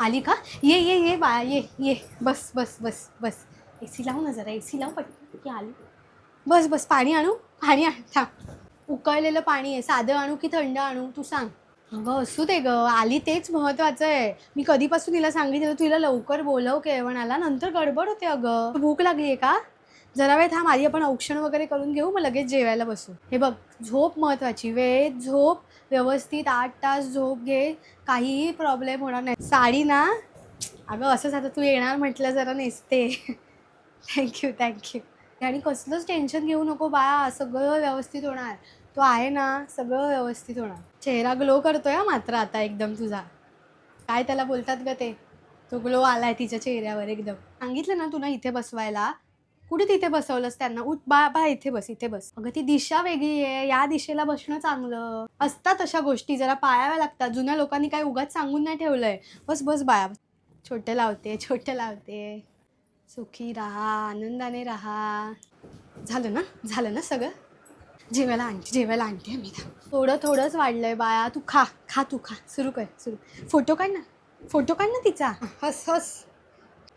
आली का? ये ये ये बाळा, ये ये. बस बस बस बस. AC लाव ना जरा, AC लाव पटकन. की आली. बस बस. पाणी आणू? पाणी आण. थांब. उकळलेलं पाणी आहे. साधं आणू की थंड आणू? तू सांग. अगं असू दे गं, आली तेच महत्त्वाचं आहे. मी कधीपासून तिला सांगितलं तुला लवकर बोलव केळवणाला, नंतर गडबड होते अगं. भूक लागली आहे का? जरा वेळ थांब, आधी आपण औक्षण वगैरे करून घेऊ, मग लगेच जेवायला बसू. हे बघ, झोप महत्त्वाची. वेळेत झोप, व्यवस्थित 8 तास झोप घे, काहीही प्रॉब्लेम होणार नाही. साडी ना, अगं असंच आता तू येणार म्हटलं जरा नेसते. Thank you thank you. आणि कसलंच टेन्शन घेऊ नको बाळा, सगळं व्यवस्थित होणार. तो आहे ना, सगळं व्यवस्थित होणार. चेहरा ग्लो करतोय हा मात्र आता एकदम तुझा. काय त्याला बोलतात ग ते, तो ग्लो आलाय तिच्या चेहऱ्यावर एकदम. सांगितलं ना तुला इथे बसवायला, कुठे तिथे बसवलंस त्यांना? उठ बा बा, इथे बस, इथे बस. अगं ती दिशा वेगळी आहे, या दिशेला बसणं चांगलं असतात. अशा गोष्टी जरा पाळाव्या लागतात. जुन्या लोकांनी काय उगाच सांगून नाही ठेवलंय. बस बस बाळा. छोटे लावते, छोटे लावते. सुखी राहा, आनंदाने राहा. झालं ना सगळं? जेवायला आणते मी. थोडं थोडंच वाढलंय बाळा, तू खा खा, तू खा. सुरू कर, सुरू. फोटो काढ ना तिचा. हस हस.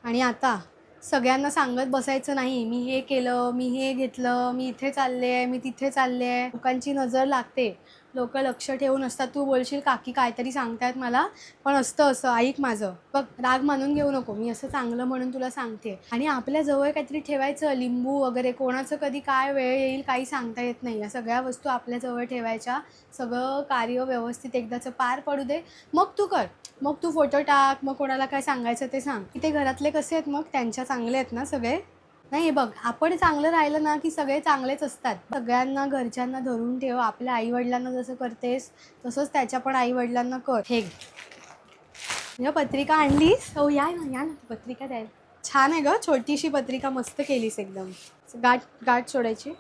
आणि आता सगळ्यांना सांगत बसायचं नाही, मी हे केलं, मी हे घेतलं, मी इथे चालले, मी तिथे चालले. लोकांची नजर लागते, लोक लक्ष ठेवून असतात. तू बोलशील काकी काहीतरी सांगतायत मला, पण असतं असं. ऐक माझं बघ, राग मानून घेऊ नको, मी असं चांगलं म्हणून तुला सांगते. आणि आपल्या जवळ काहीतरी ठेवायचं, लिंबू वगैरे. कोणाचं कधी काय वेळ येईल काही सांगता येत नाही. या सगळ्या वस्तू आपल्या जवळ ठेवायच्या. सगळं कार्य व्यवस्थित एकदाचं पार पडू दे, मग तू कर. मग तू फोटो टाक, मग कोणाला काय सांगायचं ते सांग. इथे घरातले कसे आहेत मग? त्यांच्या चांगले आहेत ना सगळे? नाही बघ, आपण चांगलं राहिलं ना की सगळे चांगलेच असतात. सगळ्यांना घरच्यांना धरून ठेव. आपल्या आईवडिलांना जसं करतेस तसंच त्याच्या पण आईवडिलांना कर. हे घे, पत्रिका आणलीस? हो, या ना पत्रिका द्यायला. छान आहे ग, छोटीशी पत्रिका मस्त केलीस एकदम. गाठ सोडायची.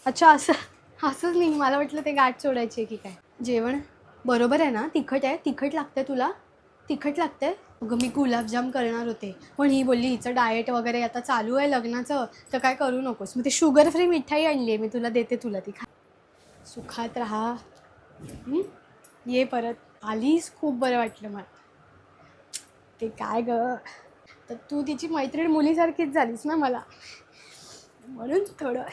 अच्छा, असंच नाही, मला वाटलं ते गाठ सोडायची की काय. जेवण बरोबर आहे ना? तिखट आहे? तिखट लागतंय तुला? तिखट लागतंय? अगं मी गुलाबजाम करणार होते, पण ही बोलली हिचं डाएट वगैरे आता चालू आहे लग्नाचं, तर काय करू नकोस. मग ते शुगर फ्री मिठाई आणली आहे मी, तुला देते, तुला ती खा. सुखात राहा. ये परत. आलीस, खूप बरं वाटलं मला. ते काय ग, तर तू तिची मैत्रीण मुलीसारखीच झालीस ना मला, म्हणून थोडं.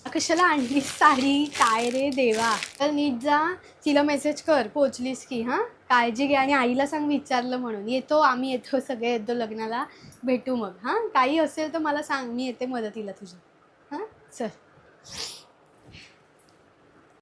कशाला आणलीस साडी? काय रे देवा. तर नीट जा, तिला मेसेज कर पोचलीस की. हां, काळजी घे. आणि आईला सांग विचारलं म्हणून. येतो, आम्ही येतो, सगळे येतो लग्नाला, भेटू मग. हां, काही असेल तर मला सांग, मी येते मदतीला तुझ्या. हां, चल.